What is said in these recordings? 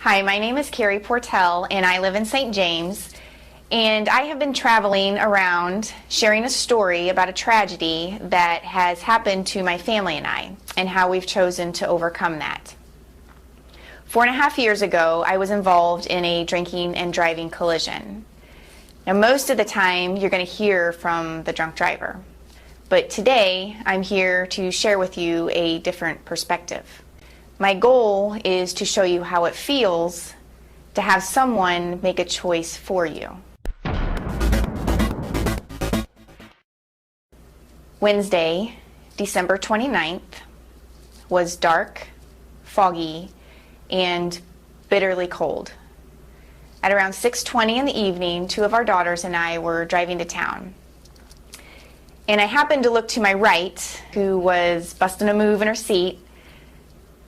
Hi, my name is Carey Portell, and I live in St. James, and I have been traveling around sharing a story about a tragedy that has happened to my family and I, and how we've chosen to overcome that. 4.5 years ago, I was involved in a drinking and driving collision. Now, most of the time, you're going to hear from the drunk driver, but today, I'm here to share with you a different perspective. My goal is to show you how it feels to have someone make a choice for you. Wednesday, December 29th, was dark, foggy, and bitterly cold. At around 6:20 in the evening, two of our daughters and I were driving to town. And I happened to look to my right, who was busting a move in her seat,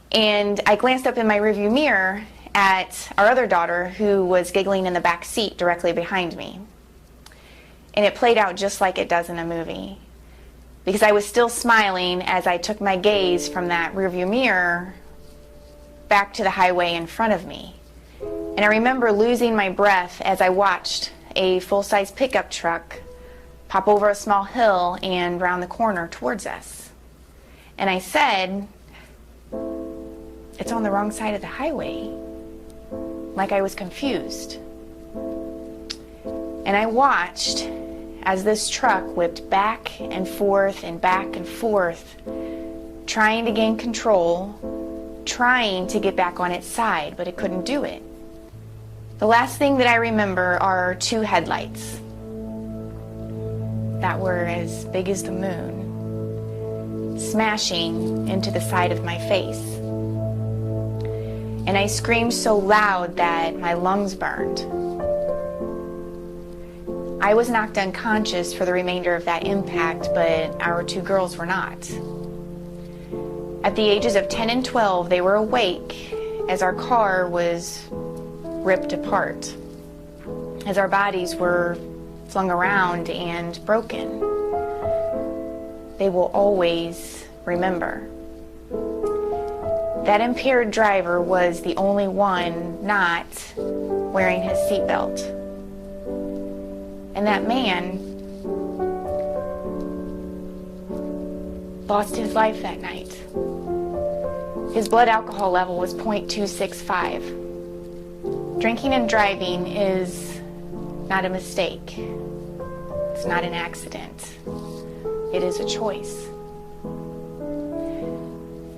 and I glanced up in my rearview mirror at our other daughter, who was giggling in the back seat directly behind me. And it played out just like it does in a movie, because I was still smiling as I took my gaze from that rearview mirror back to the highway in front of me. And I remember losing my breath as I watched a full-size pickup truck pop over a small hill and round the corner towards us. And I said, "It's on the wrong side of the highway," like I was confused. And I watched as this truck whipped back and forth and back and forth, trying to gain control, trying to get back on its side, but it couldn't do it. The last thing that I remember are two headlights that were as big as the moon, smashing into the side of my face. And I screamed so loud that my lungs burned. I was knocked unconscious for the remainder of that impact, but our two girls were not. At the ages of 10 and 12, they were awake as our car was ripped apart, as our bodies were flung around and broken. They will always remember. That impaired driver was the only one not wearing his seatbelt. And that man lost his life that night. His blood alcohol level was 0.265. Drinking and driving is not a mistake. It's not an accident. It is a choice.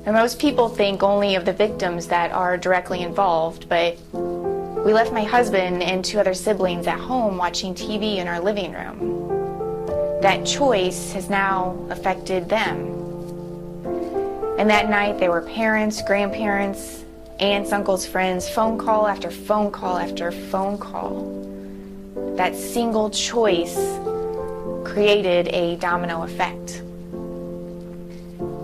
And most people think only of the victims that are directly involved, but we left my husband and two other siblings at home watching TV in our living room. That choice has now affected them. And that night there were parents, grandparents, aunts, uncles, friends, phone call after phone call after phone call. That single choice created a domino effect.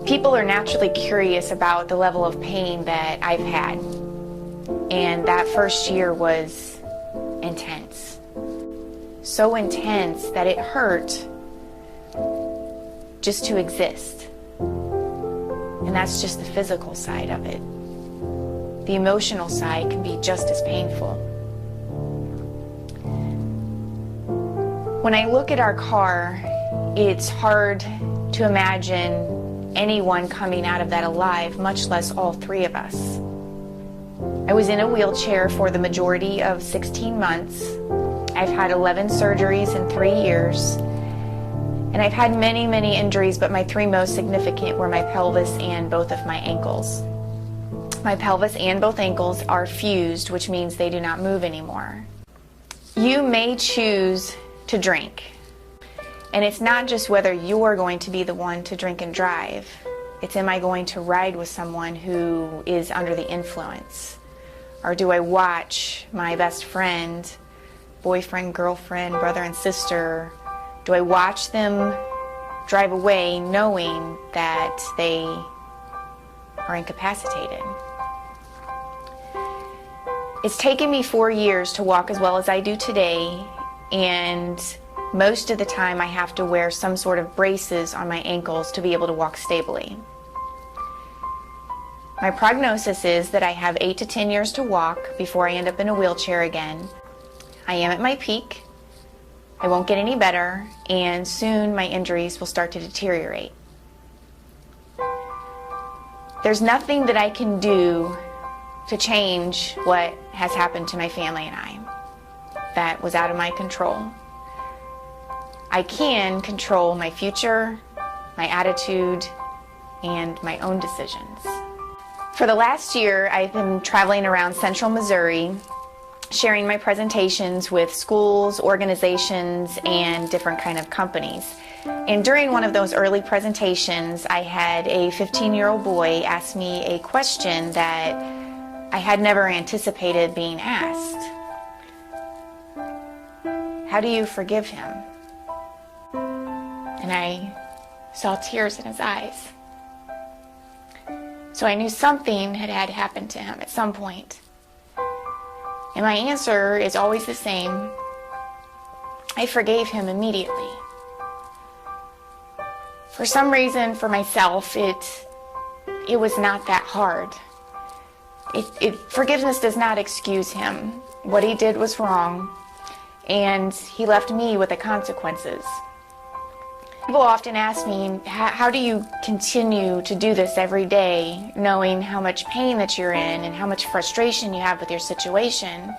People are naturally curious about the level of pain that I've had. And that first year was intense. So intense that it hurt just to exist. And that's just the physical side of it. The emotional side can be just as painful. When I look at our car, it's hard to imagine anyone coming out of that alive, much less all three of us. I was in a wheelchair for the majority of 16 months. I've had 11 surgeries in 3 years. And I've had many, many injuries, but my three most significant were my pelvis and both of my ankles. My pelvis and both ankles are fused, which means they do not move anymore. You may choose to drink. And it's not just whether you're going to be the one to drink and drive. It's, am I going to ride with someone who is under the influence? Or do I watch my best friend, boyfriend, girlfriend, brother and sister, do I watch them drive away knowing that they are incapacitated? It's taken me 4 years to walk as well as I do today, and most of the time I have to wear some sort of braces on my ankles to be able to walk stably. My prognosis is that I have 8 to 10 years to walk before I end up in a wheelchair again. I am at my peak. I won't get any better, and soon my injuries will start to deteriorate. There's nothing that I can do to change what has happened to my family and I. That was out of my control. I can control my future, my attitude, and my own decisions. For the last year, I've been traveling around central Missouri, sharing my presentations with schools, organizations, and different kind of companies. And during one of those early presentations, I had a 15-year-old boy ask me a question that I had never anticipated being asked. How do you forgive him? And I saw tears in his eyes. So I knew something had happened to him at some point. And my answer is always the same. I forgave him immediately. For some reason, for myself, it was not that hard. Forgiveness does not excuse him. What he did was wrong, and he left me with the consequences. People often ask me, how do you continue to do this every day, knowing how much pain that you're in and how much frustration you have with your situation?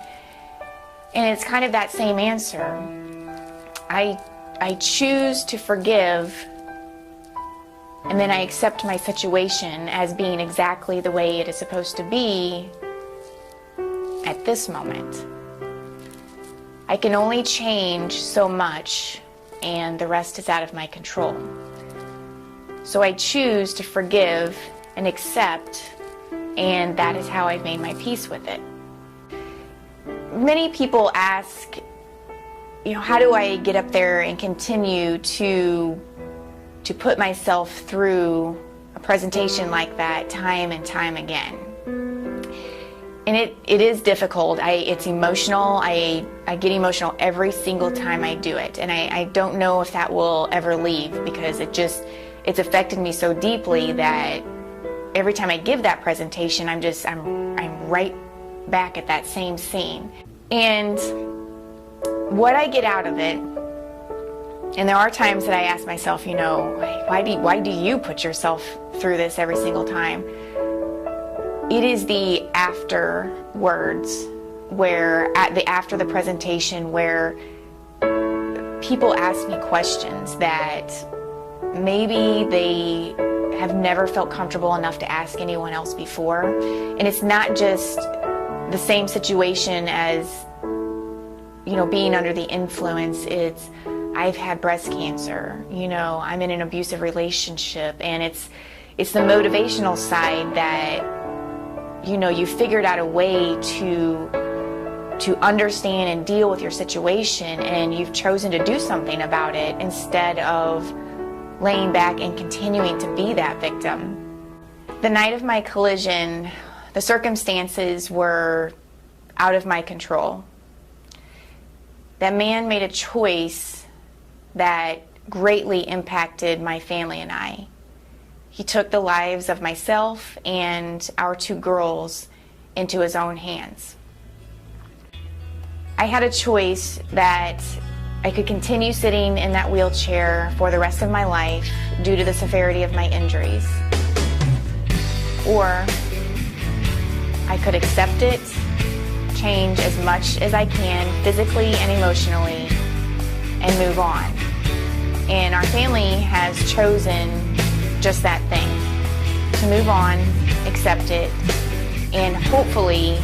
And it's kind of that same answer. I choose to forgive, and then I accept my situation as being exactly the way it is supposed to be at this moment. I can only change so much, and the rest is out of my control. So I choose to forgive and accept, and that is how I've made my peace with it. Many people ask, how do I get up there and continue to put myself through a presentation like that time and time again? And it is difficult. It's emotional. I get emotional every single time I do it. And I don't know if that will ever leave, because it's affected me so deeply that every time I give that presentation, I'm right back at that same scene. And what I get out of it, and there are times that I ask myself, why do you put yourself through this every single time? It is the afterwards, after the presentation, where people ask me questions that maybe they have never felt comfortable enough to ask anyone else before. And it's not just the same situation as, being under the influence. It's, I've had breast cancer, I'm in an abusive relationship, and it's the motivational side that, you figured out a way to understand and deal with your situation, and you've chosen to do something about it instead of laying back and continuing to be that victim. The night of my collision, the circumstances were out of my control. That man made a choice that greatly impacted my family and I. He took the lives of myself and our 2 girls into his own hands. I had a choice that I could continue sitting in that wheelchair for the rest of my life due to the severity of my injuries, or I could accept it, change as much as I can physically and emotionally, and move on. And our family has chosen just that thing, to move on, accept it, and hopefully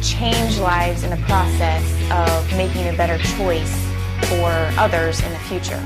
change lives in the process of making a better choice for others in the future.